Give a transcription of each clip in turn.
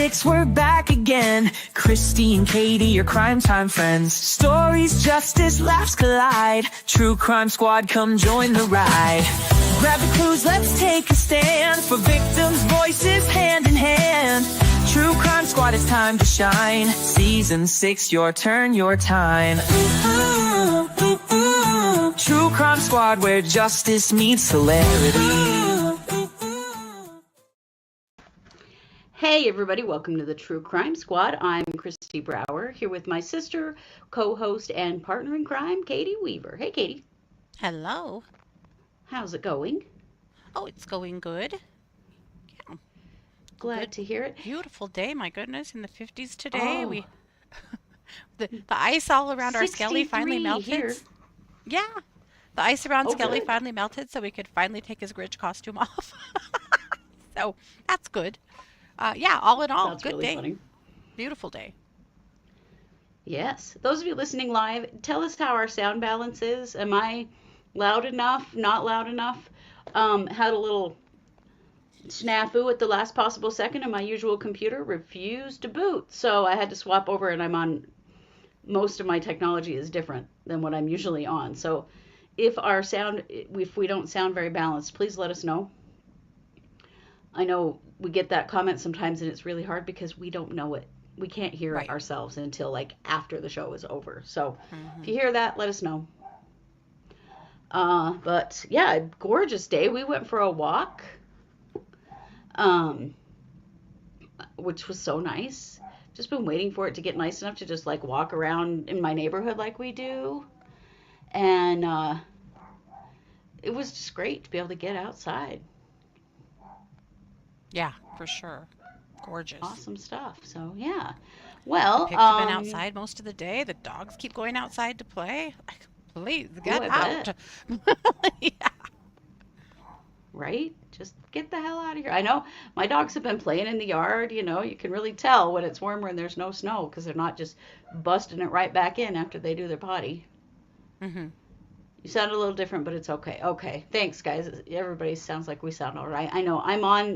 6, we're back again. Kristi and Katie, your crime time friends. Stories, justice, laughs collide. True Crime Squad, come join the ride. Grab the clues, let's take a stand. For victims' voices, hand in hand. True Crime Squad, it's time to shine. Season 6, your turn, your time. True Crime Squad, where justice meets hilarity. Hey everybody, welcome to the True Crime Squad. I'm Kristi Brower, here with my sister, co-host, and partner in crime, Katie Weaver. Hey Katie. Hello. How's it going? Oh, it's going good. Yeah. Glad to hear it. Beautiful day, my goodness, in the 50s today. Oh. The ice all around our Skelly finally melted. Here. Yeah. The ice around Skelly good. finally melted so we could finally take his Grinch costume off. So that's good. Yeah, all in all, That's good really day. Funny. Beautiful day. Yes. Those of you listening live, tell us how our sound balance is. Am I loud enough? Not loud enough? Had a little snafu at the last possible second, and my usual computer refused to boot. So I had to swap over, and I'm on, most of my technology is different than what I'm usually on. So if we don't sound very balanced, please let us know. I know we get that comment sometimes, and it's really hard because we don't know it. We can't hear it ourselves until like after the show is over. So if you hear that, let us know. But yeah, gorgeous day. We went for a walk, which was so nice. Just been waiting for it to get nice enough to just like walk around in my neighborhood like we do. And it was just great to be able to get outside. Yeah, for sure. Gorgeous. Awesome stuff. So yeah. Well, the pigs have been outside most of the day. The dogs keep going outside to play. Please get out. Yeah. Right? Just get the hell out of here. I know my dogs have been playing in the yard. You know, you can really tell when it's warmer and there's no snow because they're not just busting it right back in after they do their potty. Mm-hmm. You sound a little different, but it's okay. Okay. Thanks, guys. Everybody sounds like we sound all right. I know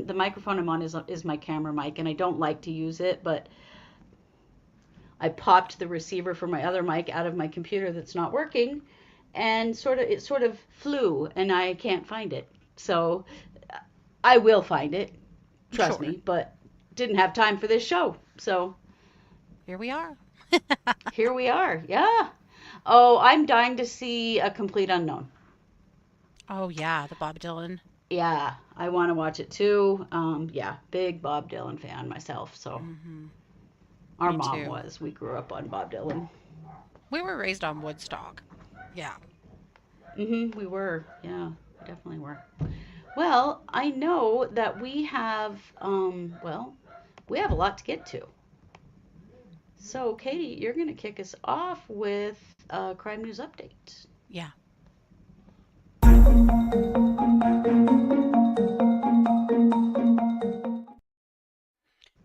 the microphone I'm on is my camera mic, and I don't like to use it, but I popped the receiver for my other mic out of my computer that's not working, and it sort of flew, and I can't find it. So I will find it, trust me, but didn't have time for this show. So here we are. Here we are. Yeah. Oh, I'm dying to see A Complete Unknown. Oh, yeah, the Bob Dylan. Yeah, I want to watch it too. Yeah, big Bob Dylan fan myself. So our mom was. We grew up on Bob Dylan. We were raised on Woodstock. Yeah. We were. Yeah, we definitely were. Well, I know that we have, we have a lot to get to. So, Katie, you're going to kick us off with a crime news update. Yeah.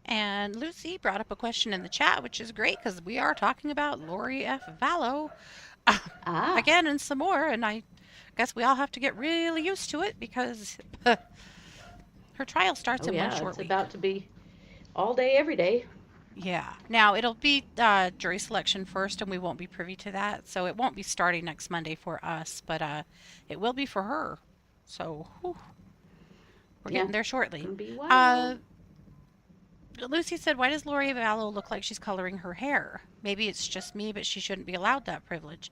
And Lucy brought up a question in the chat, which is great because we are talking about Lori F. Vallow again and some more. And I guess we all have to get really used to it because her trial starts in one short it's week. About to be all day, every day. Yeah. Now, it'll be jury selection first, and we won't be privy to that. So it won't be starting next Monday for us, but it will be for her. So we're getting there shortly. Lucy said, why does Lori Vallow look like she's coloring her hair? Maybe it's just me, but she shouldn't be allowed that privilege.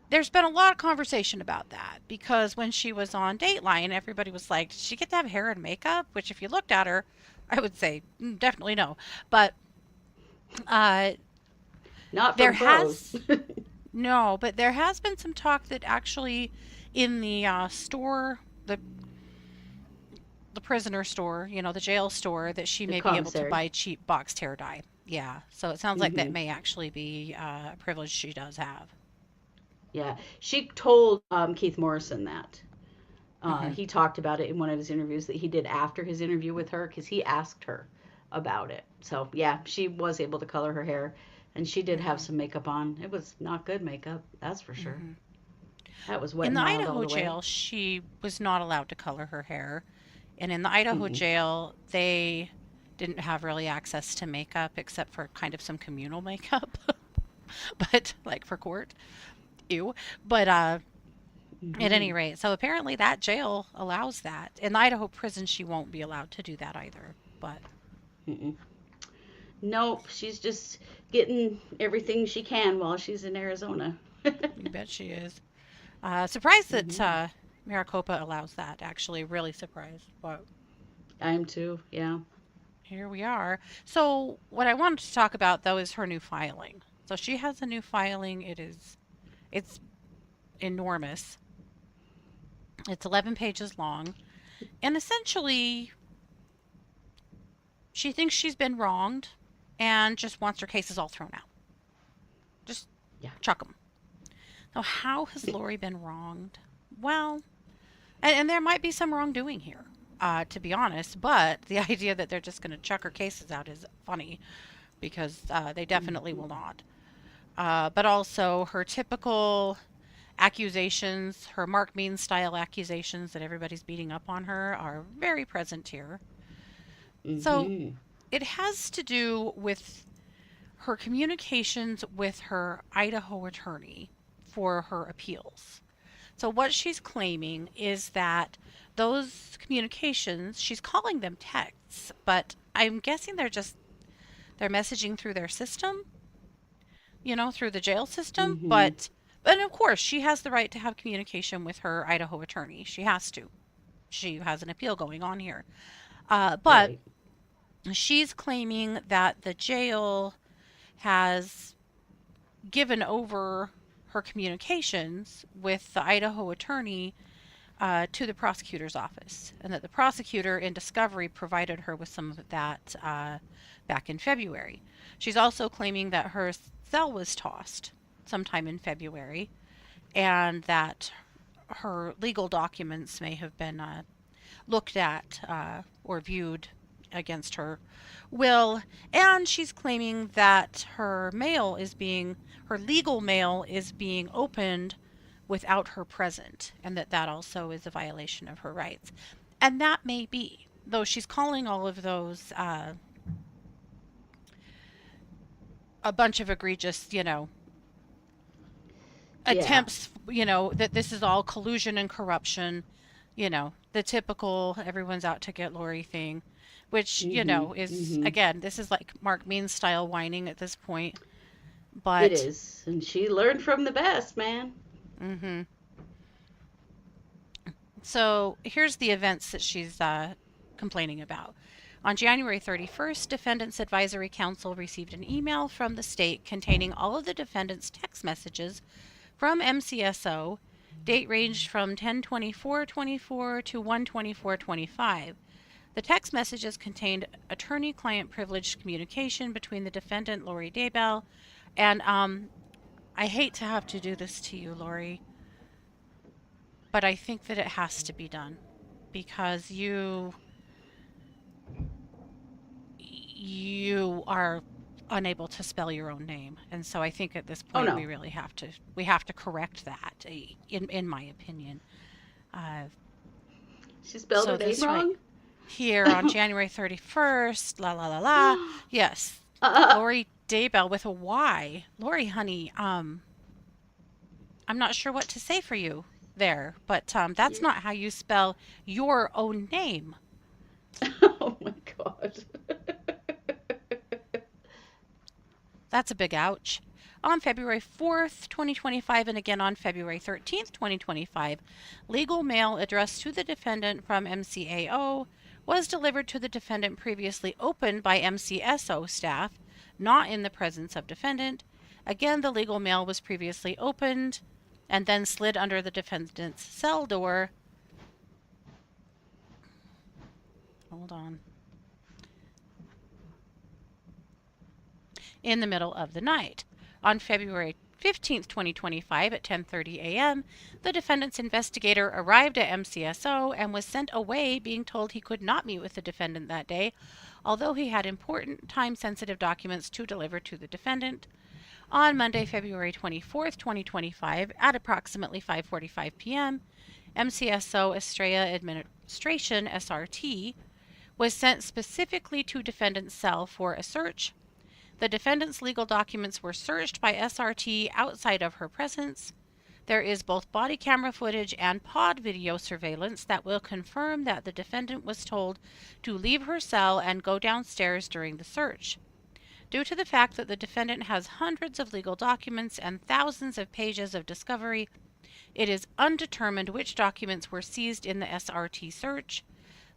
There's been a lot of conversation about that because when she was on Dateline, everybody was like, did she get to have hair and makeup? Which if you looked at her, I would say definitely no. But not from pros. No, but there has been some talk that actually in the store, the prisoner store, you know, the jail store, that she may be able to buy cheap boxed hair dye. Yeah, so it sounds like that may actually be a privilege she does have. Yeah, she told Keith Morrison that. He talked about it in one of his interviews that he did after his interview with her because he asked her about it. So, yeah, she was able to color her hair, and she did have some makeup on. It was not good makeup, that's for sure. That was wet in the and wild Idaho all the way. jail, she was not allowed to color her hair. And in the Idaho jail, they didn't have really access to makeup except for kind of some communal makeup, but like for court. Ew. But at any Hmm. rate, so apparently that jail allows that. In the Idaho prison, she won't be allowed to do that either. But Mm-mm. Nope, she's just getting everything she can while she's in Arizona. you bet she is. Surprised that Hmm. Maricopa allows that. Actually, really surprised. But I am too, yeah. here we are. So what I wanted to talk about though is her new filing. So she has a new filing. It's enormous. It's 11 pages long, and essentially she thinks she's been wronged and just wants her cases all thrown out. Just Yeah. chuck them. So how has Lori been wronged? Well, and there might be some wrongdoing here, to be honest. But the idea that they're just going to chuck her cases out is funny because they definitely will not. But also her typical accusations, her Mark Mean style accusations that everybody's beating up on her are very present here. So Hmm. it has to do with her communications with her Idaho attorney for her appeals. So what she's claiming is that those communications, she's calling them texts, but I'm guessing they're messaging through their system, through the jail system, Hmm. but of course, she has the right to have communication with her Idaho attorney. She has to. She has an appeal going on here. But Right. she's claiming that the jail has given over her communications with the Idaho attorney to the prosecutor's office, and that the prosecutor in discovery provided her with some of that back in February. She's also claiming that her cell was tossed sometime in February, and that her legal documents may have been looked at or viewed against her will. And she's claiming that her legal mail is being opened without her present, and that also is a violation of her rights. And that may be, though she's calling all of those a bunch of egregious, Yeah. attempts, that this is all collusion and corruption, the typical everyone's out to get Lori thing, which, Hmm. is, Hmm. again, this is like Mark Mean style whining at this point. It But, is. And she learned from the best, man. hmm so here's the events that she's complaining about. On January 31st, Defendants Advisory Council received an email from the state containing all of the defendants' text messages from MCSO. Date ranged from 10/24/24 to 1/24/25. The text messages contained attorney-client privileged communication between the defendant, Lori Daybell, and I hate to have to do this to you, Lori, but I think that it has to be done because you are unable to spell your own name, and so I think at this Oh point no. we have to correct that, in my opinion. Uh, She spelled so her name this right wrong? here on January 31st, la la la la, yes, uh, Lori Daybell with a Y. Lori, honey, I'm not sure what to say for you there, but that's not how you spell your own name. oh my god. That's a big ouch. On February 4th, 2025, and again on February 13th, 2025, legal mail addressed to the defendant from MCAO was delivered to the defendant previously opened by MCSO staff, not in the presence of defendant. Again, the legal mail was previously opened and then slid under the defendant's cell door. Hold on. In the middle of the night. On February 15th, 2025 at 10:30 a.m., the defendant's investigator arrived at MCSO and was sent away being told he could not meet with the defendant that day, although he had important time-sensitive documents to deliver to the defendant. On Monday, February 24th, 2025 at approximately 5:45 p.m., MCSO Estrella Administration SRT was sent specifically to defendant's cell for a search. The defendant's legal documents were searched by SRT outside of her presence. There is both body camera footage and pod video surveillance that will confirm that the defendant was told to leave her cell and go downstairs during the search. Due to the fact that the defendant has hundreds of legal documents and thousands of pages of discovery, it is undetermined which documents were seized in the SRT search.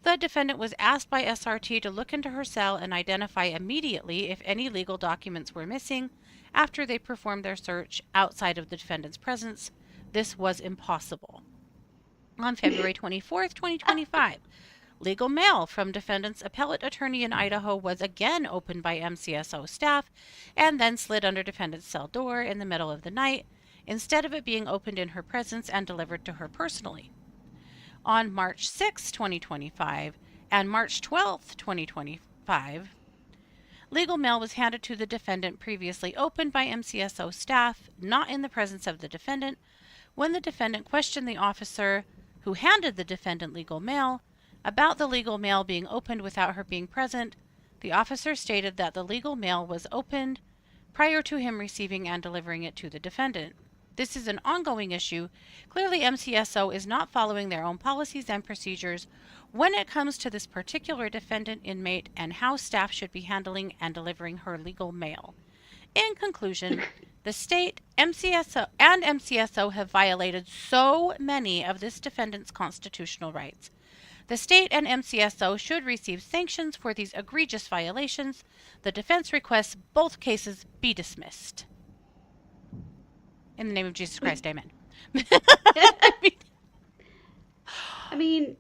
The defendant was asked by SRT to look into her cell and identify immediately if any legal documents were missing after they performed their search outside of the defendant's presence. This was impossible. On February 24th, 2025, legal mail from defendant's appellate attorney in Idaho was again opened by MCSO staff and then slid under defendant's cell door in the middle of the night, instead of it being opened in her presence and delivered to her personally. On March 6, 2025, and March 12, 2025, legal mail was handed to the defendant previously opened by MCSO staff, not in the presence of the defendant. When the defendant questioned the officer who handed the defendant legal mail about the legal mail being opened without her being present, the officer stated that the legal mail was opened prior to him receiving and delivering it to the defendant. This is an ongoing issue. Clearly, MCSO is not following their own policies and procedures when it comes to this particular defendant inmate and how staff should be handling and delivering her legal mail. In conclusion, the state, MCSO, and MCSO have violated so many of this defendant's constitutional rights. The state and MCSO should receive sanctions for these egregious violations. The defense requests both cases be dismissed. In the name of Jesus Christ, amen. I mean,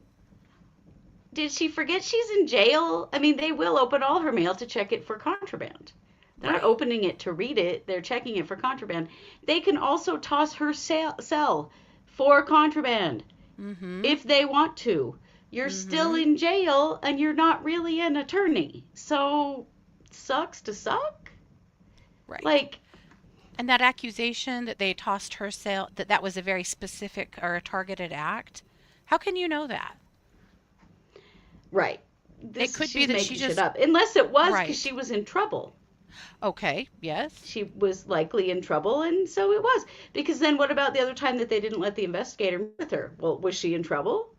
did she forget she's in jail? I mean, they will open all her mail to check it for contraband. They're not opening it to read it. They're checking it for contraband. They can also toss her cell for contraband if they want to. You're still in jail and you're not really an attorney. So, sucks to suck? Right. Like, and that accusation that they tossed her cell, that was a very specific or a targeted act, how can you know that? Right. It could be that she just... shit up. Unless it was because she was in trouble. Okay, yes. She was likely in trouble, and so it was. Because then what about the other time that they didn't let the investigator meet with her? Well, was she in trouble?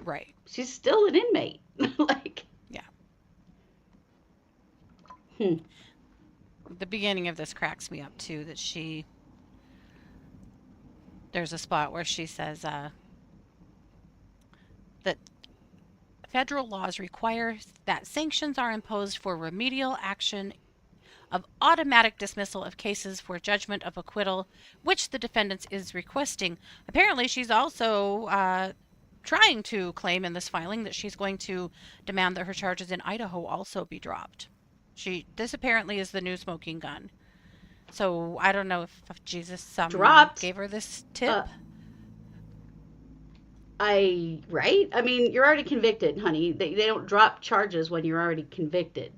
Right. She's still an inmate. Like... Yeah. The beginning of this cracks me up, too, that there's a spot where she says that federal laws require that sanctions are imposed for remedial action of automatic dismissal of cases for judgment of acquittal, which the defendant is requesting. Apparently, she's also trying to claim in this filing that she's going to demand that her charges in Idaho also be dropped. This apparently is the new smoking gun. So I don't know if Jesus gave her this tip. Right? I mean, you're already convicted, honey. They don't drop charges when you're already convicted.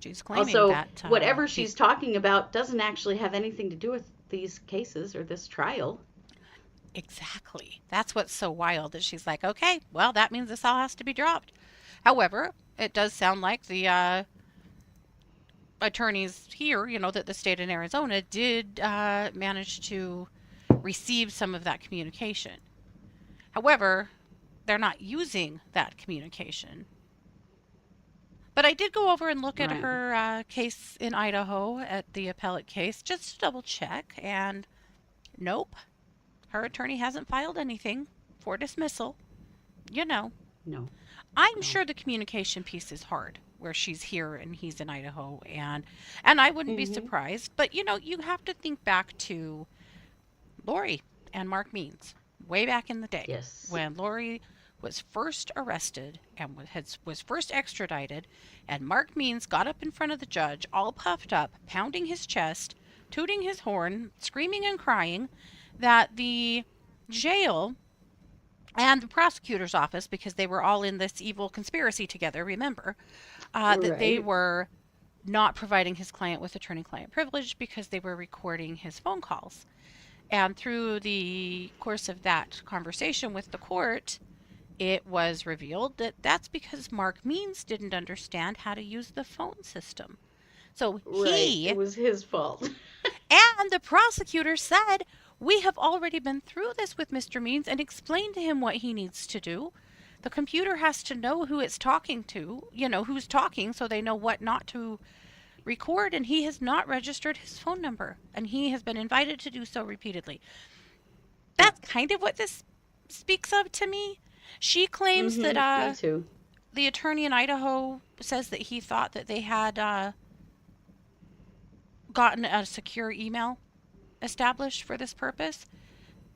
She's claiming also, that whatever she's talking about doesn't actually have anything to do with these cases or this trial. Exactly. That's what's so wild, that she's like, okay, well, that means this all has to be dropped. However, it does sound like the attorneys here, that the state in Arizona did manage to receive some of that communication. However, they're not using that communication. But I did go over and look at her case in Idaho, at the appellate case, just to double check, and nope, her attorney hasn't filed anything for dismissal. No. I'm sure the communication piece is hard, where she's here and he's in Idaho, and I wouldn't be surprised. But, you have to think back to Lori and Mark Means, way back in the day. Yes. When Lori was first arrested and was first extradited, and Mark Means got up in front of the judge, all puffed up, pounding his chest, tooting his horn, screaming and crying, that the jail and the prosecutor's office, because they were all in this evil conspiracy together, remember, that they were not providing his client with attorney-client privilege because they were recording his phone calls. And through the course of that conversation with the court, It was revealed that that's because Mark Means didn't understand how to use the phone system. So Right. he It was his fault. and the prosecutor said, "We have already been through this with Mr. Means and explained to him what he needs to do. The computer has to know who it's talking to, who's talking, so they know what not to record, and he has not registered his phone number, and he has been invited to do so repeatedly." Yeah. That's kind of what this speaks of to me. She claims that Me too. the attorney in Idaho says that he thought that they had gotten a secure email established for this purpose,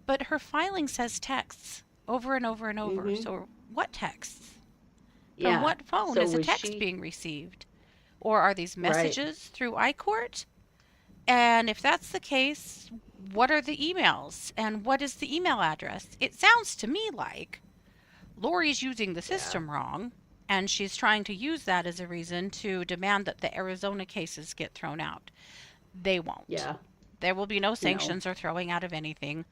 but her filing says texts over and over and over. So what texts? From Yeah. what phone So is a was text she being received? Or are these right? messages through iCourt? And if that's the case, what are the emails? And what is the email address? It sounds to me like Lori's using the Yeah. system wrong, and she's trying to use that as a reason to demand that the Arizona cases get thrown out. They won't. Yeah. There will be no No. sanctions or throwing out of anything.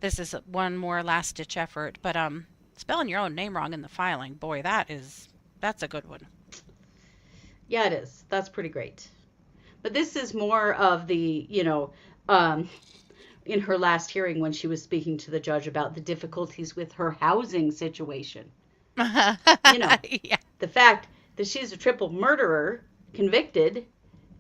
This is one more last ditch effort, but spelling your own name wrong in the filing, boy, that's a good one. Yeah, it is. That's pretty great. But this is more of the, um, in her last hearing when she was speaking to the judge about the difficulties with her housing situation. You know, Yeah. the fact that she's a triple murderer, convicted,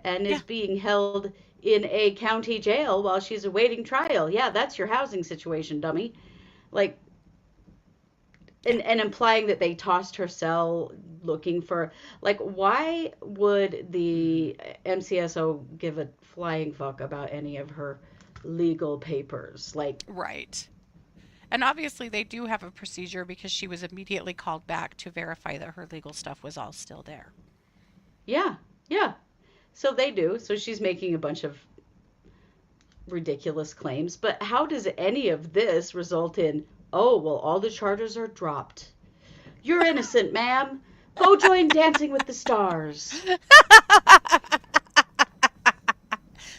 and Yeah. is being held in a county jail while she's awaiting trial. Yeah, that's your housing situation, dummy. Like, Yeah. and implying that they tossed her cell looking for, like, why would the MCSO give a flying fuck about any of her legal papers? Like, Right. And obviously they do have a procedure because she was immediately called back to verify that her legal stuff was all still there. yeah, yeah. So they do. So she's making a bunch of ridiculous claims. But how does any of this result in, oh, well, all the charges are dropped? You're innocent, ma'am. Go join Dancing with the Stars.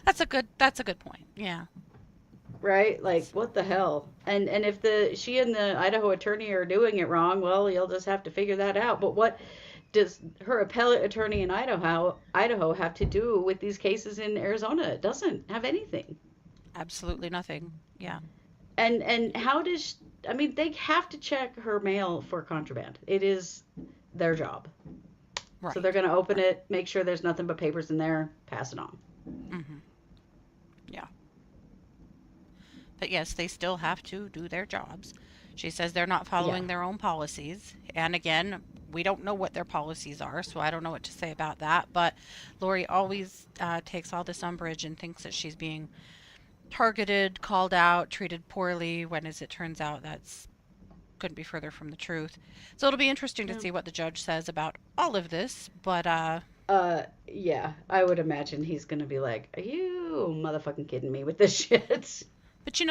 That's a good point. Yeah. Right? Like, what the hell? And if she and the Idaho attorney are doing it wrong, well, you'll just have to figure that out. But what does her appellate attorney in Idaho have to do with these cases in Arizona? It doesn't have anything. Absolutely nothing. Yeah. And how does I mean, they have to check her mail for contraband. It is their job. So Right. they're going to open Right. it, make sure there's nothing but papers in there, pass it on. Mhm. Yeah. But yes, they still have to do their jobs. She says they're not Yeah. following their own policies. And again, we don't know what their policies are, so I don't know what to say about that. But Lori always takes all this umbrage and thinks that she's being targeted, called out, treated poorly, when as it turns out that's couldn't be further from the truth. So it'll be interesting to Yeah. see what the judge says about all of this. But Yeah, I would imagine he's going to be like, "Are you motherfucking kidding me with this shit?"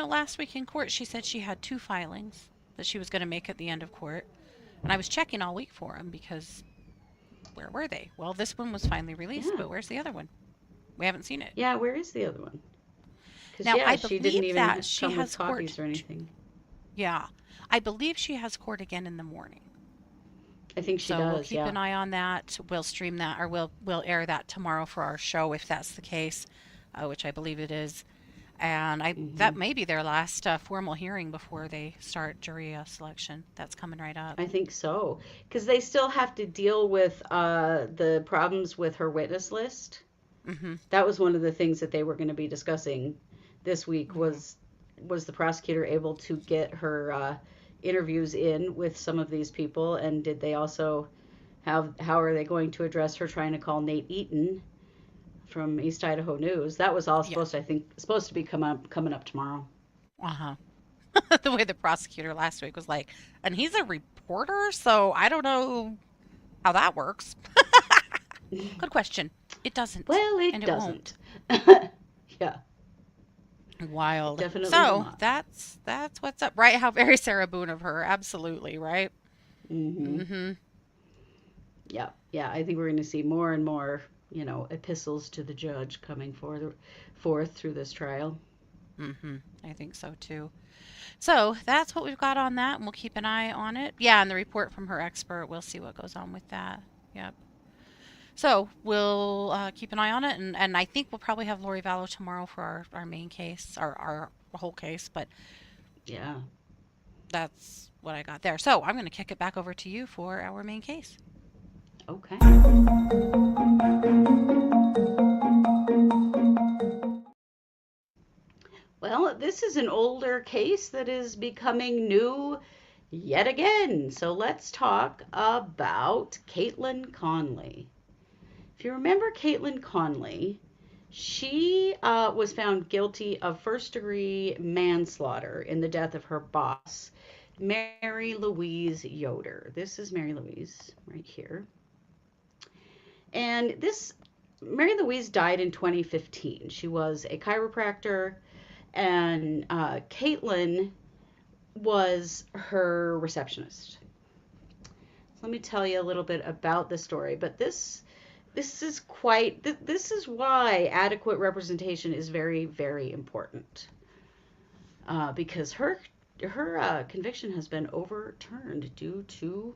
last week in court she said she had two filings that she was going to make at the end of court. And I was checking all week for them because where were they? Well, this one was finally released, Yeah. but where's the other one? We haven't seen it. Yeah, where is the other one? Because, Now, yeah, I she didn't believe even that she come with has court. copies or anything. Yeah. I believe she has court again in the morning. I think she So we'll does, keep yeah. an eye on that. We'll stream that, or we'll air that tomorrow for our show if that's the case, which I believe it is. And that may be their last formal hearing before they start jury selection. That's coming right up. I think so. Because they still have to deal with the problems with her witness list. Mm-hmm. That was one of the things that they were going to be discussing this week Mm-hmm. was the prosecutor able to get her interviews in with some of these people, and did they also how are they going to address her trying to call Nate Eaton from East Idaho News? That was all Yeah. supposed to be coming up tomorrow. Uh-huh. The way the prosecutor last week was like, and he's a reporter, so I don't know how that works. Good question. It doesn't. Well, it And it doesn't. Yeah, Wild. definitely will So not. that's what's up, right? How very Sarah Boone of her. Absolutely, right? Mm-hmm. Mm-hmm. Yeah, yeah. I think we're going to see more and more, epistles to the judge coming forth through this trial. I think so too. So that's what we've got on that, and we'll keep an eye on it. Yeah, and the report from her expert, we'll see what goes on with that. Yep. So we'll keep an eye on it, and I think we'll probably have Lori Vallow tomorrow for our main case, our whole case, but Yeah. that's what I got there. So I'm going to kick it back over to you for our main case. Okay. Well, this is an older case that is becoming new yet again. So let's talk about Kaitlyn Conley. If you remember Kaitlyn Conley, she was found guilty of first-degree manslaughter in the death of her boss, Mary Louise Yoder. This is Mary Louise right here. And this Mary Louise died in 2015. She was a chiropractor, and Kaitlyn was her receptionist. So let me tell you a little bit about the story. But this is why adequate representation is very, very important, because her conviction has been overturned due to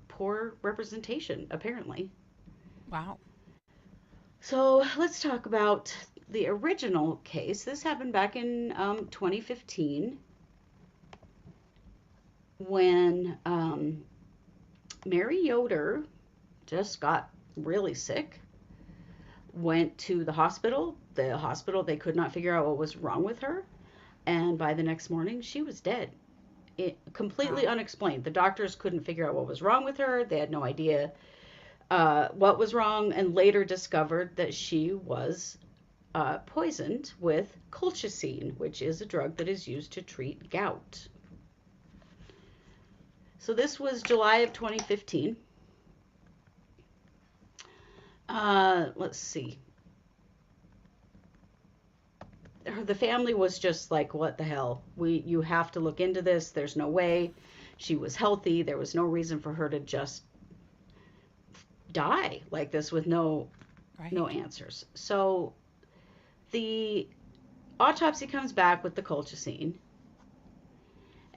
poor representation, apparently. Wow. So let's talk about the original case. This happened back in 2015 when Mary Yoder just got really sick, went to the hospital. The hospital, they could not figure out what was wrong with her. And by the next morning, she was dead. Completely Wow. unexplained. The doctors couldn't figure out what was wrong with her. They had no idea what was wrong, and later discovered that she was poisoned with colchicine, which is a drug that is used to treat gout. So this was July of 2015. Let's see. The family was just like, what the hell? You have to look into this. There's no way. She was healthy. There was no reason for her to just die like this with no Right. answers. So the autopsy comes back with the colchicine,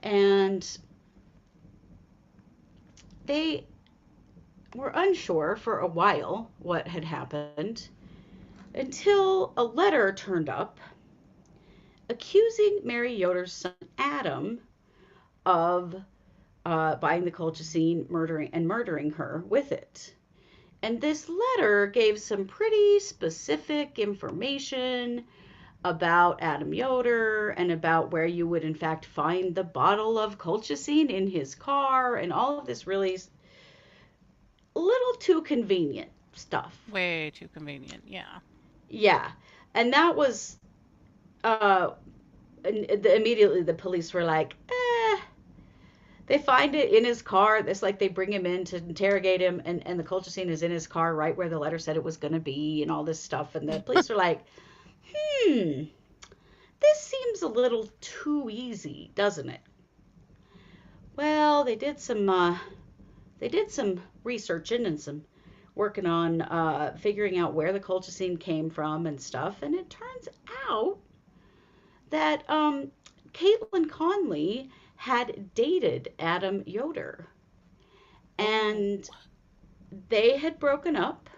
and they were unsure for a while what had happened until a letter turned up accusing Mary Yoder's son Adam of buying the colchicine, murdering her with it. And this letter gave some pretty specific information about Adam Yoder and about where you would in fact find the bottle of colchicine in his car, and all of this really a little too convenient stuff. Way too convenient. Yeah. Yeah. And that was immediately the police were like, they find it in his car. It's like they bring him in to interrogate him, and the colchicine is in his car right where the letter said it was going to be, and all this stuff. And the police are like, this seems a little too easy, doesn't it? Well, they did some researching and some working on figuring out where the colchicine came from and stuff. And it turns out that Kaitlyn Conley had dated Adam Yoder, and they had broken up,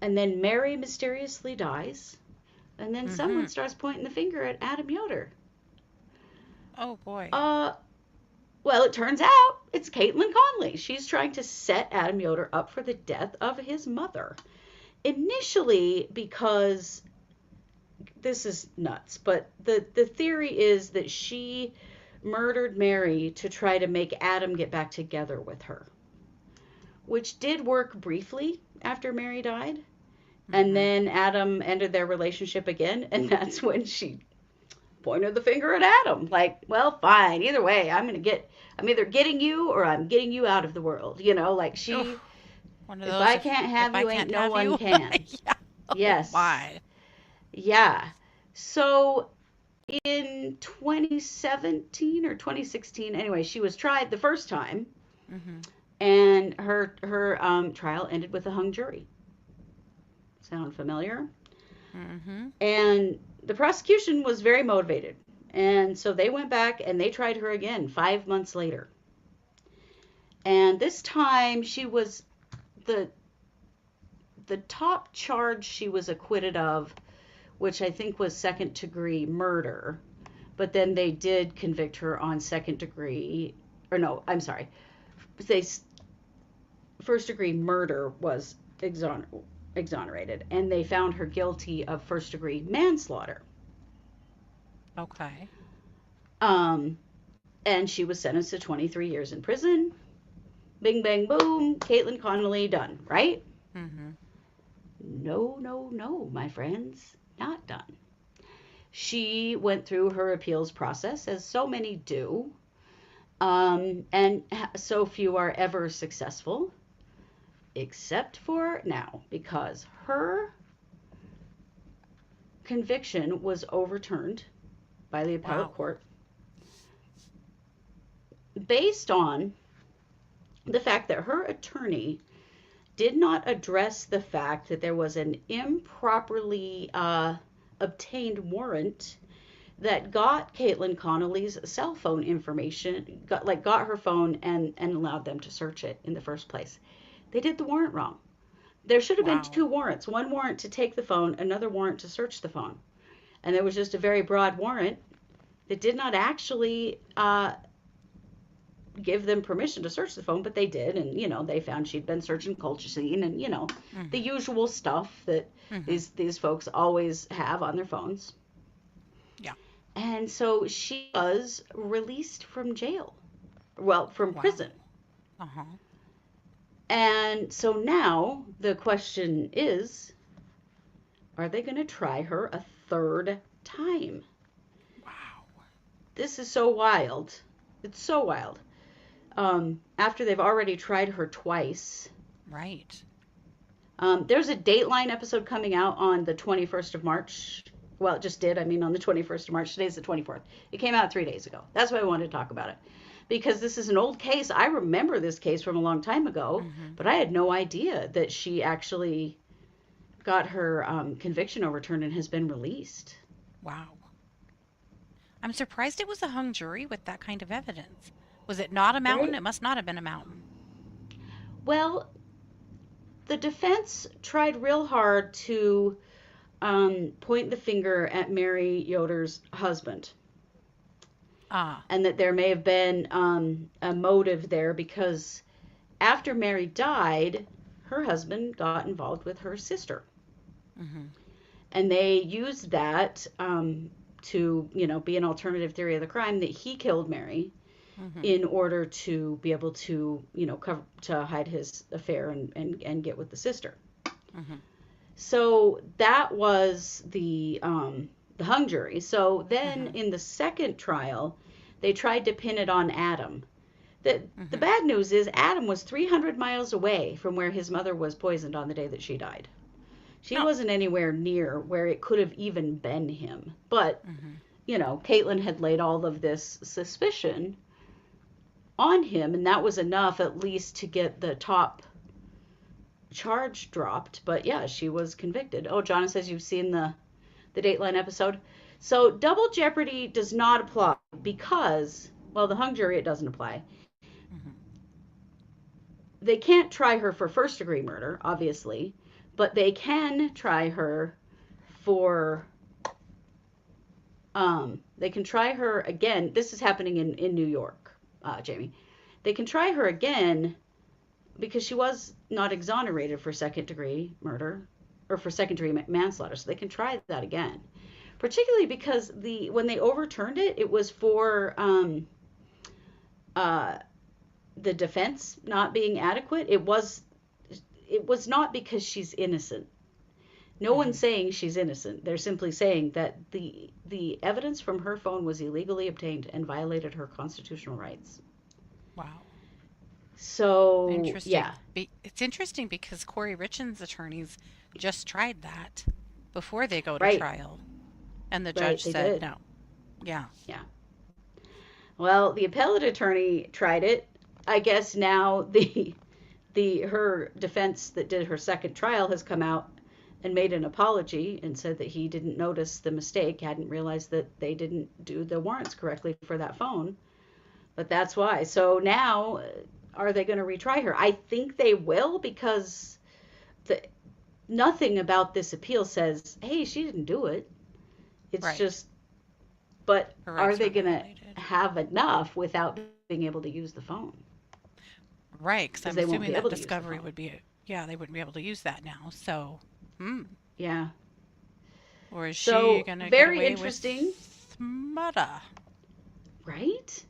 and then Mary mysteriously dies, and then someone starts pointing the finger at Adam Yoder. Oh boy. Well, it turns out it's Kaitlyn Conley. She's trying to set Adam Yoder up for the death of his mother. Initially, because this is nuts, but the theory is that she murdered Mary to try to make Adam get back together with her, which did work briefly after Mary died. And then Adam ended their relationship again, and that's when she pointed the finger at Adam. Like, well, fine, either way, I'm either getting you or I'm getting you out of the world. Like she, One of if those. I can't have you, ain't no one can. Yeah. Yes. My. Yeah. So in 2017 or 2016, anyway, she was tried the first time, and her trial ended with a hung jury. Sound familiar? Mm-hmm. And the prosecution was very motivated. And so they went back and they tried her again 5 months later. And this time she was the top charge she was acquitted of, which I think was second-degree murder. But then they did convict her on second-degree, or no, I'm sorry. First-degree murder was exonerated, and they found her guilty of first-degree manslaughter. Okay. And she was sentenced to 23 years in prison. Bing, bang, boom. Kaitlyn Conley done, right? Mm-hmm. No, no, no, my friends. Not done. She went through her appeals process, as so many do. And so few are ever successful. Except for now, because her conviction was overturned by the appellate court based on the fact that her attorney did not address the fact that there was an improperly obtained warrant that got Kaitlyn Connelly's cell phone information, got her phone and allowed them to search it in the first place. They did the warrant wrong. There should have been 2 warrants. One warrant to take the phone, another warrant to search the phone. And there was just a very broad warrant that did not actually give them permission to search the phone, but they did. And, they found she'd been searching colchicine and, the usual stuff that these folks always have on their phones. Yeah. And so she was released from jail. Well, from prison. Uh-huh. And so now the question is, are they going to try her a 3rd time? Wow. This is so wild. It's so wild. After they've already tried her twice. Right. There's a Dateline episode coming out on the 21st of March. Well, it just did. On the 21st of March. Today's the 24th. It came out 3 days ago. That's why I wanted to talk about it. Because this is an old case. I remember this case from a long time ago, but I had no idea that she actually got her conviction overturned and has been released. Wow. I'm surprised it was a hung jury with that kind of evidence. Was it not a mountain? Right. It must not have been a mountain. Well, the defense tried real hard to point the finger at Mary Yoder's husband. And that there may have been a motive there because after Mary died, her husband got involved with her sister. Mm-hmm. And they used that to, be an alternative theory of the crime that he killed Mary in order to be able to, to hide his affair and get with the sister. Mm-hmm. So that was the hung jury. So then in the second trial, they tried to pin it on Adam. The bad news is Adam was 300 miles away from where his mother was poisoned on the day that she died. She wasn't anywhere near where it could have even been him. But, Kaitlyn had laid all of this suspicion on him, and that was enough at least to get the top charge dropped. But yeah, she was convicted. Oh, John says you've seen the Dateline episode. So double jeopardy does not apply because, well, the hung jury, it doesn't apply. They can't try her for first degree murder, obviously, but they can try her for, they can try her again. This is happening in New York, Jamie. They can try her again because she was not exonerated for second degree murder or for second degree manslaughter. So they can try that again, particularly because when they overturned it, it was for the defense not being adequate. It was not because she's innocent. No one's saying she's innocent. They're simply saying that the evidence from her phone was illegally obtained and violated her constitutional rights. Wow. So, interesting. yeah. It's interesting because Corey Richins' attorneys just tried that before they go to trial. And the judge said no. Yeah. Yeah. Well, the appellate attorney tried it. I guess now her defense that did her second trial has come out and made an apology and said that he didn't notice the mistake, hadn't realized that they didn't do the warrants correctly for that phone. But that's why. So now, are they going to retry her? I think they will, because the nothing about this appeal says, hey, she didn't do it. It's Right. just, but Her are rights they were going to violated. have enough without being able to use the phone? Right, because Because I'm they won't assuming be that able to use the discovery phone. would be, yeah, they wouldn't be able to use that now. So, hmm. Yeah. Or is she So gonna get very away interesting, with murder? right?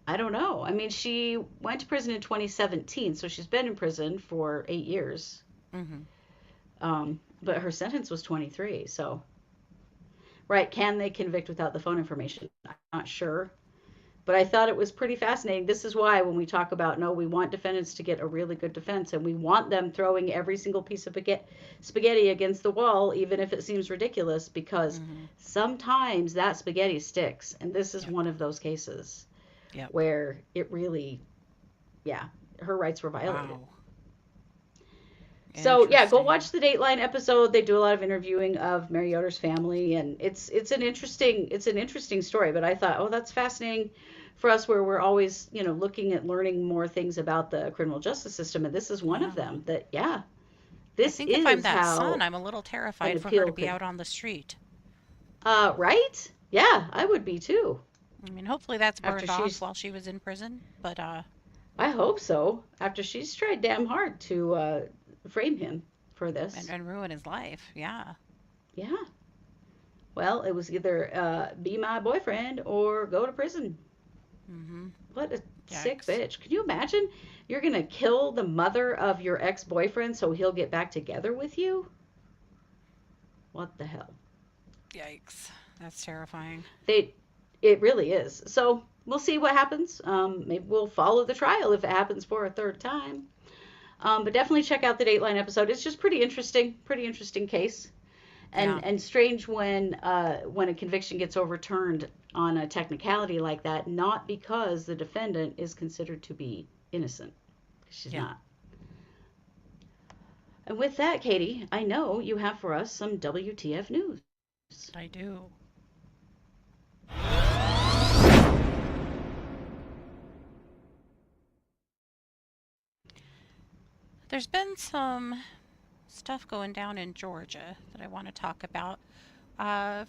I don't know. I mean, she went to prison in 2017, so she's been in prison for 8 years. Mm-hmm. But her sentence was 23. So, right, can they convict without the phone information? I'm not sure. But I thought it was pretty fascinating. This is why when we talk about, no, we want defendants to get a really good defense, and we want them throwing every single piece of spaghetti against the wall, even if it seems ridiculous, because Mm-hmm. sometimes that spaghetti sticks. And this is Yep. one of those cases Yep. where it really, yeah, her rights were violated. Wow. So yeah, go Interesting. watch the Dateline episode. They do a lot of interviewing of Mary Yoder's family, and it's an interesting story. But I thought, oh, that's fascinating for us, where we're always looking at learning more things about the criminal justice system, and this is one of Yeah. them. That yeah, I this think if I'm is that son, how I'm a little an terrified for her to appeal be could. out on the street. Right? Yeah, I would be too. I mean, hopefully that's After burned off she's, while she was in prison, but I hope so. After she's tried damn hard to frame him for and, this. and ruin his life. Yeah. Yeah. Well, it was either be my boyfriend or go to prison. Mm-hmm. What a sick Yikes. bitch. Can you imagine? You're going to kill the mother of your ex boyfriend so he'll get back together with you? What the hell? Yikes. That's terrifying. They, it really is. So we'll see what happens. Maybe we'll follow the trial if it happens for a third time. But definitely check out the Dateline episode. It's just pretty interesting case. Yeah. And strange when a conviction gets overturned on a technicality like that, not because the defendant is considered to be innocent. She's Yeah. not. And with that, Katie, I know you have for us some WTF news. I do. There's been some stuff going down in Georgia that I want to talk about.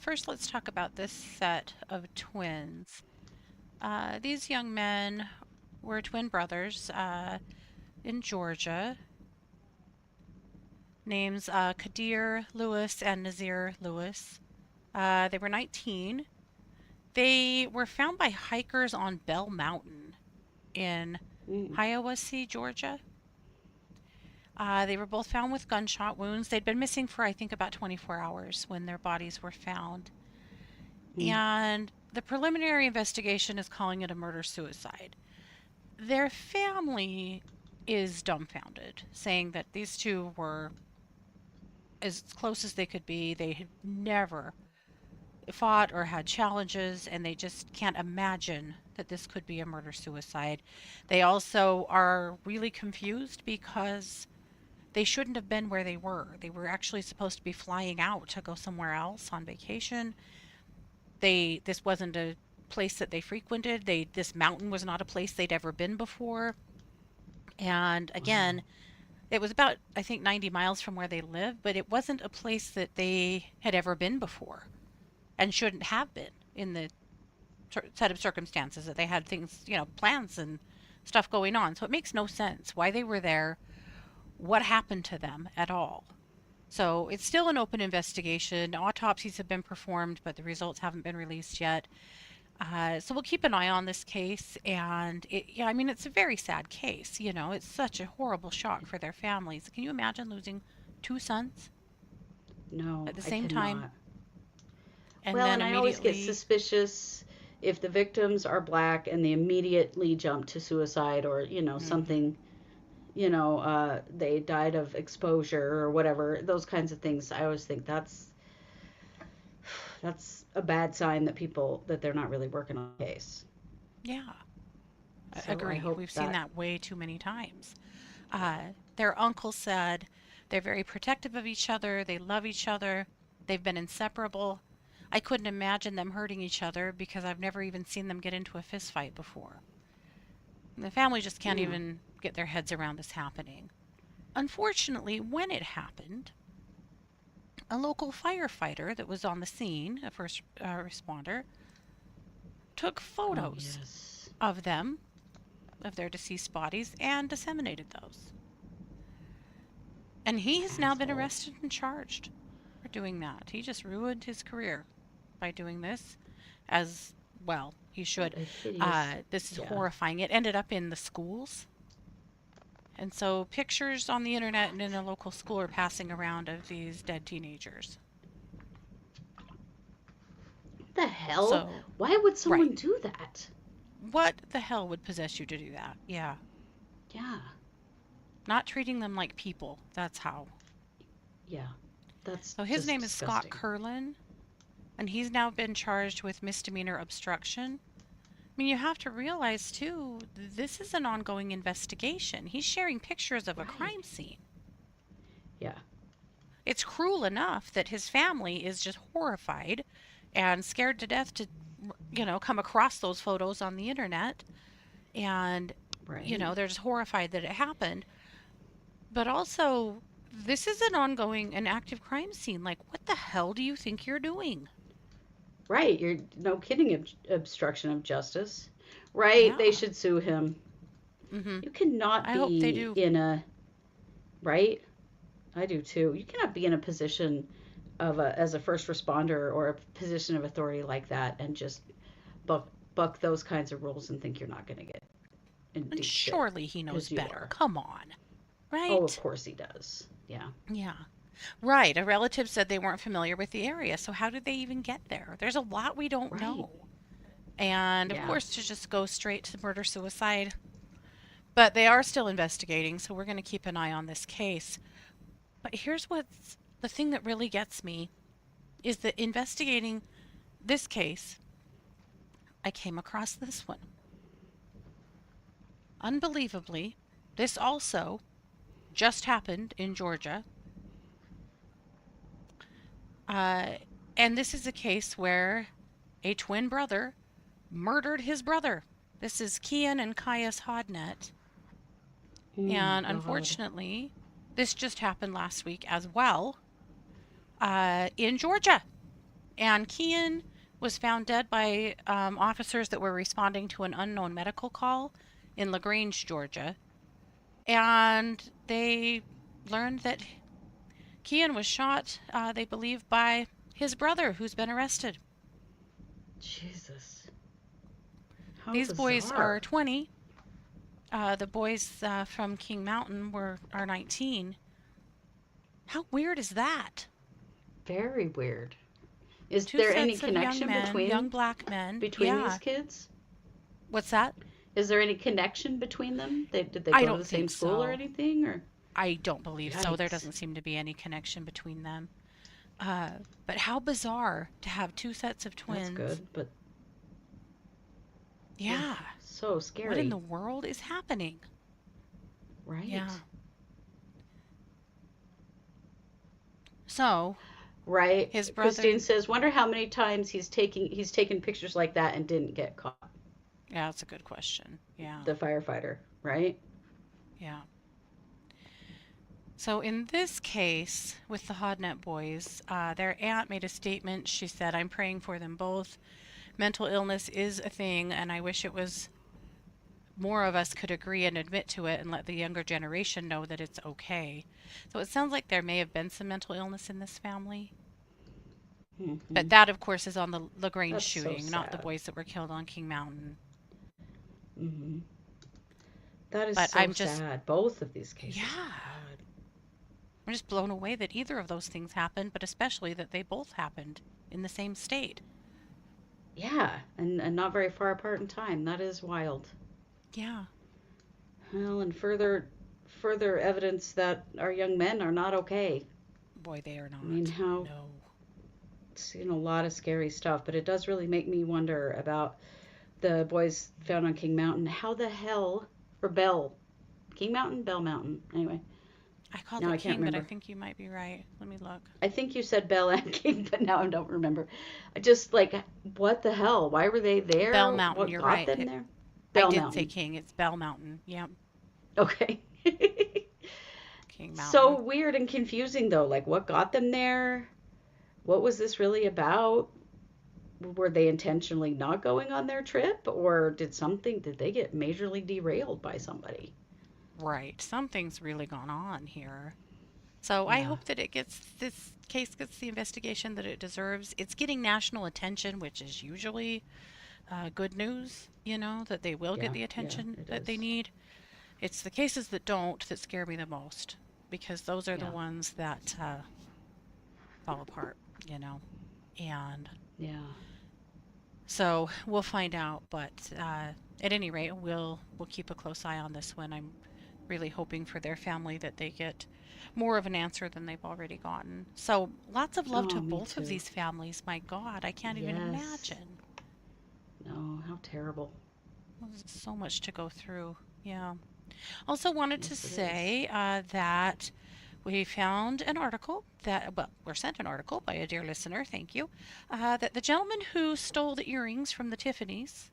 First, let's talk about this set of twins. These young men were twin brothers in Georgia. Names Kadir Lewis and Nazir Lewis. They were 19. They were found by hikers on Bell Mountain in Mm. Hiawassee, Georgia. They were both found with gunshot wounds. They'd been missing for, I think, about 24 hours when their bodies were found. Mm. And the preliminary investigation is calling it a murder suicide. Their family is dumbfounded, saying that these two were as close as they could be. They had never fought or had challenges, and they just can't imagine that this could be a murder suicide. They also are really confused because they shouldn't have been where they were. They were actually supposed to be flying out to go somewhere else on vacation. This wasn't a place that they frequented. This mountain was not a place they'd ever been before. And Wow. again, it was about, I think, 90 miles from where they live, but it wasn't a place that they had ever been before and shouldn't have been in the set of circumstances that they had things, plans and stuff going on. So it makes no sense why they were there, what happened to them at all. So it's still an open investigation. Autopsies have been performed, but the results haven't been released yet. So we'll keep an eye on this case, and yeah, I mean, it's a very sad case. It's such a horrible shock for their families. Can you imagine losing two sons No, at the I same time, cannot. and Well, then and I always get immediately? suspicious if the victims are black and they immediately jump to suicide, or Hmm. something, they died of exposure or whatever, those kinds of things. I always think that's a bad sign that they're not really working on the case. Yeah, So I agree. hope We've seen that. that way too many times. Their uncle said They're very protective of each other. They love each other. They've been inseparable. I couldn't imagine them hurting each other because I've never even seen them get into a fist fight before. The family just can't Yeah. even get their heads around this happening. Unfortunately, when it happened, a local firefighter that was on the scene, a first responder, took Oh, photos yes. of them, of their deceased bodies, and disseminated those. And he has now been Asshole. arrested and charged for doing that. He just ruined his career by doing this, as well, he should. What a hideous. This is Yeah. horrifying. It ended up in the schools. And so pictures on the internet and in a local school are passing around of these dead teenagers. What the hell? So, Why would someone right. do that? What the hell would possess you to do that? Yeah. Yeah. Not treating them like people. That's how. Yeah. That's So his just name is Scott disgusting. Curlin, and he's now been charged with misdemeanor obstruction. I mean, you have to realize, too, this is an ongoing investigation. He's sharing pictures of a Right. crime scene. Yeah. It's cruel enough that his family is just horrified and scared to death to, come across those photos on the internet. And, Right. they're just horrified that it happened. But also, this is an ongoing and active crime scene. Like, what the hell do you think you're doing? Right. You're no kidding. Obstruction of justice. Right. They Yeah. should sue him. Mm-hmm. You cannot I hope they be do. in a. Right. I do too. You cannot be in a position as a first responder or a position of authority like that and just buck those kinds of rules and think you're not going to get in And deep shit surely he knows because you better. are. Come on. Oh, of Right? course he does. Yeah. Yeah. Right. A relative said they weren't familiar with the area. So how did they even get there? There's a lot we don't Right. know. And of Yeah. course, to just go straight to murder suicide. But they are still investigating, so we're going to keep an eye on this case. But here's what's the thing that really gets me is that investigating this case, I came across this one. Unbelievably, this also just happened in Georgia. And this is a case where a twin brother murdered his brother. This is Kian and Caius Hodnett. Oh my And God. unfortunately, this just happened last week as well in Georgia. And Kian was found dead by officers that were responding to an unknown medical call in LaGrange, Georgia. And they learned that Kian was shot, they believe, by his brother, who's been arrested. Jesus. How These boys bizarre. are 20. The boys from King Mountain are 19. How weird is that? Very weird. Is Two there any sets of young connection men, between young black men. these Yeah. kids? What's that? Is there any connection between them? Did they I go to don't the same think school or so. anything? Or I don't believe so. There yikes. doesn't seem to be any connection between them. But how bizarre to have two sets of That's twins. good, but Yeah. so What scary, in the world is happening? right? Yeah. So, Right. his brother. Christine says, "Wonder how many times he's taken pictures like that and didn't get caught." Yeah, that's a good question. Yeah. The firefighter, right? Yeah. So in this case, with the Hodnett boys, their aunt made a statement. She said, "I'm praying for them both. Mental illness is a thing, and I wish it was more of us could agree and admit to it and let the younger generation know that it's okay." So it sounds like there may have been some mental illness in this family. Mhm. But that, of course, is on the LaGrange That's so shooting, not the sad. boys that were killed on King Mountain. Mhm. That is But so I'm just, sad. Both of these cases. yeah, God. I'm just blown away that either of those things happened, but especially that they both happened in the same state. Yeah, and not very far apart in time. That is wild. Yeah. Well, and further evidence that our young men are not okay. Boy, they are not. I mean, how No. seen a lot of scary stuff, but it does really make me wonder about the boys found on King Mountain. How the hell, or Bell, King Mountain, Bell Mountain, anyway. I called Now it I can't King, but I remember. think you might be right. Let me look. I think you said Bell and King, but now I don't remember. I just like, what the hell? Why were they Bell there? Mountain, What you're got right. them there? I Bell did say Mountain. King. It's Bell Mountain. Yep, Okay. King So Mountain. weird and confusing though. Like, what got them there? What was this really about? Were they intentionally not going on their trip, or did they get majorly derailed by somebody? Right. Something's really gone on here. So I Yeah. hope that this case gets the investigation that it deserves. It's getting national attention, which is usually good news, that they will get Yeah. the Yeah. attention It that they is. need. It's the cases that don't that scare me the most because those are the Yeah. ones that fall apart, you know. And Yeah. so we'll find out, but at any rate, we'll keep a close eye on this one. I'm really hoping for their family that they get more of an answer than they've already gotten. So lots of love Oh, to me both of too. these families. My God, I can't even Yes. imagine. No, how terrible. There's so much to go through. Yeah. Also wanted to Yes, it is. say that we found an article well, we're sent an article by a dear listener, thank you, that the gentleman who stole the earrings from the Tiffany's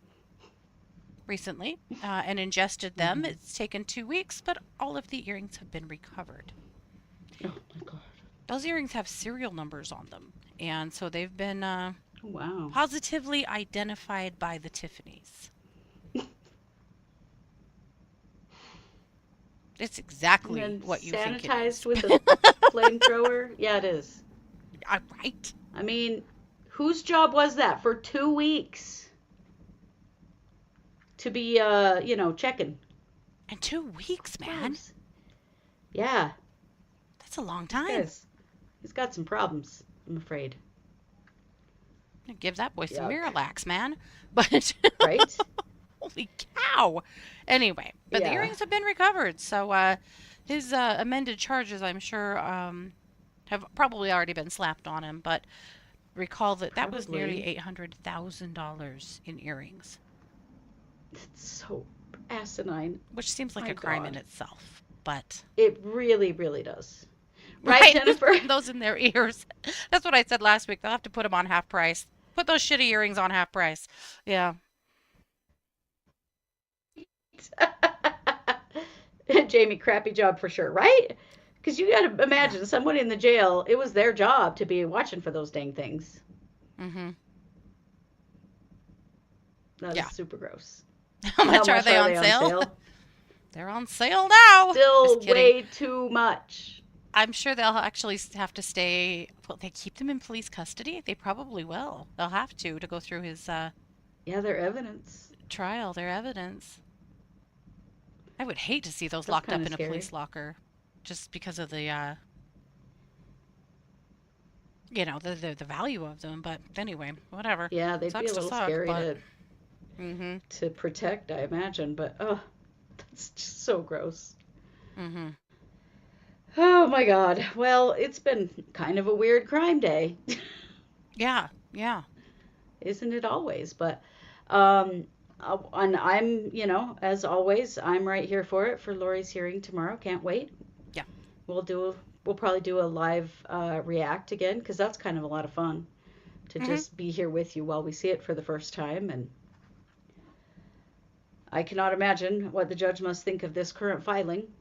recently and ingested them, Hmm. it's taken 2 weeks, but all of the earrings have been recovered. Oh my God. Those earrings have serial numbers on them, and so they've been Wow. positively identified by the Tiffany's. It's And exactly then what you think it sanitized is. with a flamethrower. Yeah, it is. Right? I mean, whose job was that for 2 weeks to be, checking? And 2 weeks, man. Gross. Yeah, That's a long this time. he's got some problems, I'm afraid. Give that boy some Yuck. Miralax, man. But Right? holy cow. Anyway, but the Yeah, earrings have been recovered. So his amended charges, I'm sure, have probably already been slapped on him. But recall that that was nearly probably. $800,000 in earrings, It's so asinine. which seems like My a crime in God. itself. But, It really, really does. Right, right, who's Jennifer? putting those in their ears? That's what I said last week. They'll have to put them on half price. Put those shitty earrings on half price. Yeah. Jamie, crappy job for sure, right? Because you got to Yeah. imagine someone in the jail, it was their job to be watching for those dang things. Mm-hmm. That is Yeah. super gross. How How much are much they are on they on sale? sale? They're on sale now. Just Still kidding. way too much. I'm sure they'll actually have to stay. Well, they keep them in police custody. They probably will. They'll have to go through his Yeah, their evidence. trial, their evidence. I would hate to see those That's locked kind up of in a scary. police locker, just because of the the value of them. But anyway, whatever. Yeah, they'd be a Sucks to little suck, scary but to mm-hmm. protect, I imagine. But oh, that's just so gross. Mm-hmm. Oh my God. Well, it's been kind of a weird crime day. Yeah, yeah. Isn't it always? But um and I'm, as always, I'm right here for it for Lori's hearing tomorrow. Can't wait. Yeah. We'll do we'll probably do a live react again because that's kind of a lot of fun to Mm-hmm. just be here with you while we see it for the first time. And I cannot imagine what the judge must think of this current filing.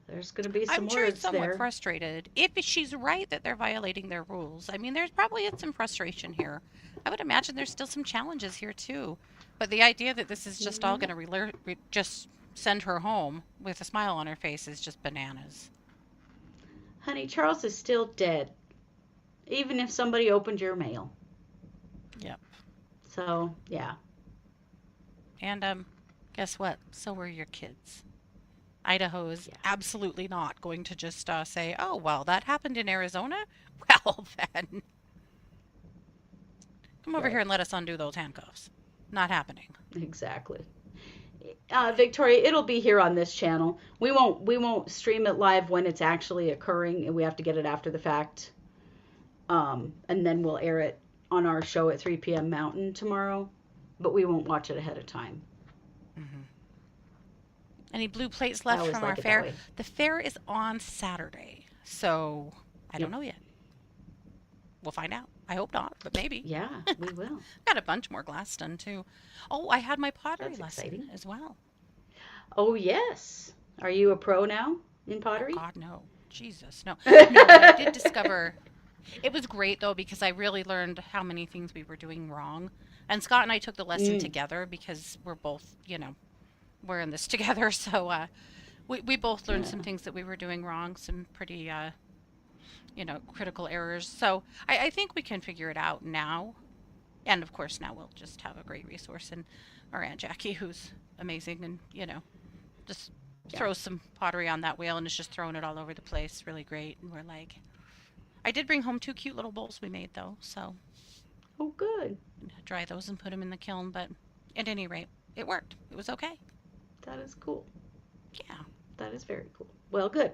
There's going to be some I'm sure he's words somewhat there. frustrated. If she's right that they're violating their rules, I mean, there's probably some frustration here. I would imagine there's still some challenges here too. But the idea that this is just all Mhm. going to just send her home with a smile on her face is just bananas. Honey, Charles is still dead, even if somebody opened your mail. Yep. So, yeah. And guess what? So were your kids. Idaho is Yeah. absolutely not going to just say, "Oh, well, that happened in Arizona." Well, then come over here Right. and let us undo those handcuffs. Not happening. Exactly. Victoria, it'll be here on this channel. We won't stream it live when it's actually occurring, and we have to get it after the fact. And then we'll air it on our show at 3 p.m. Mountain tomorrow, but we won't watch it ahead of time. Mm-hmm. Any blue plates I left always from like our it that fair? way. The fair is on Saturday, so I don't know yet. We'll find out. I hope not, but maybe. Yeah, we will. Got a bunch more glass done too. Oh, I had my pottery That's lesson exciting. as well. Oh, yes. Are you a pro now in pottery? God, no. Jesus, no. No, but I did discover it was great though because I really learned how many things we were doing wrong. And Scott and I took the lesson together because we're both, we're in this together. So we both learned some things that we were doing wrong, some pretty, critical errors. So I think we can figure it out now. And of course, now we'll just have a great resource in our Aunt Jackie, who's amazing and, just throws some pottery on that wheel and is just throwing it all over the place. Really great. And we're like, I did bring home 2 cute little bowls we made though. So Oh, good. dry those and put them in the kiln. But at any rate, it worked. It was okay. That is cool. Yeah. That is very cool. Well, good.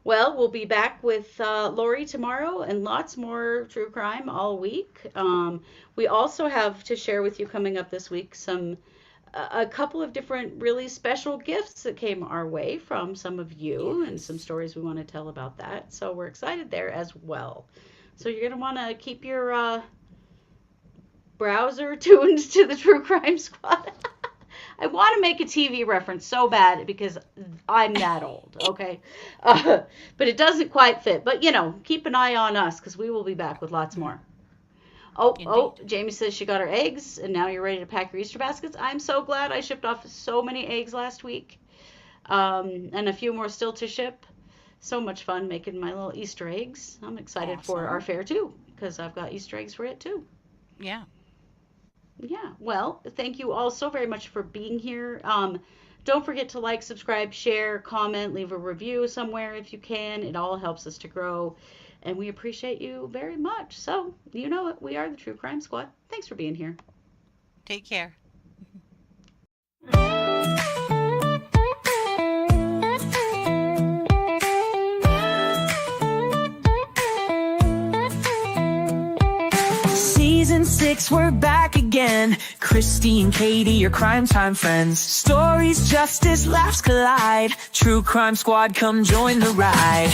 Well, we'll be back with Lori tomorrow and lots more true crime all week. We also have to share with you coming up this week a couple of different really special gifts that came our way from some of you and some stories we want to tell about that. So we're excited there as well. So you're going to want to keep your browser tuned to the True Crime Squad. I want to make a TV reference so bad because I'm that old, okay? But it doesn't quite fit. But, keep an eye on us because we will be back with lots more. Oh, Jamie says she got her eggs, and now you're ready to pack your Easter baskets. I'm so glad I shipped off so many eggs last week, and a few more still to ship. So much fun making my little Easter eggs. I'm excited for our fair, too, because I've got Easter eggs for it, too. Yeah. Yeah, well, thank you all so very much for being here. Don't forget to like, subscribe, share, comment, leave a review somewhere if you can. It all helps us to grow, and we appreciate you very much. So, you know it, we are the True Crime Squad. Thanks for being here. Take care. Season 6, we're back again. Kristi and Katie, your crime time friends. Stories, justice, laughs collide. True Crime Squad, come join the ride.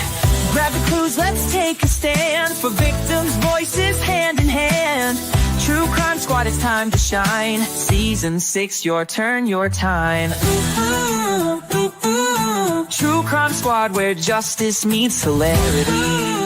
Grab the clues, let's take a stand. For victims' voices, hand in hand. True Crime Squad, it's time to shine. Season 6, your turn, your time. True Crime Squad, where justice meets hilarity.